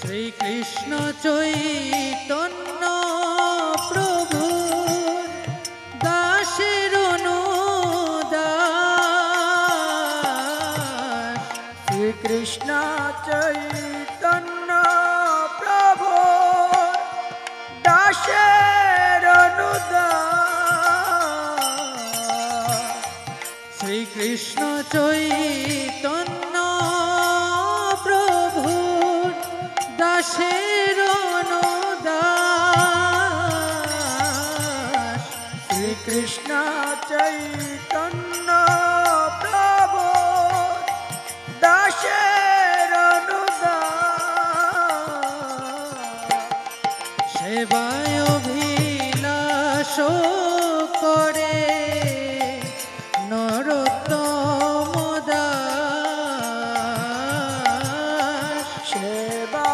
শ্রীকৃষ্ণ চৈতন্য প্রভু দাসের অনুদাস। শ্রীকৃষ্ণ চৈতন্য প্রভু দাসের অনুদাস। শ্রীকৃষ্ণ চৈতন্য প্রভু দাসের অনুদাস। শ্রীকৃষ্ণ চৈতন্য প্রভু দাসের অনুদাস। সেবায় অভিলাষ করে নরোত্তম দাস। সেবা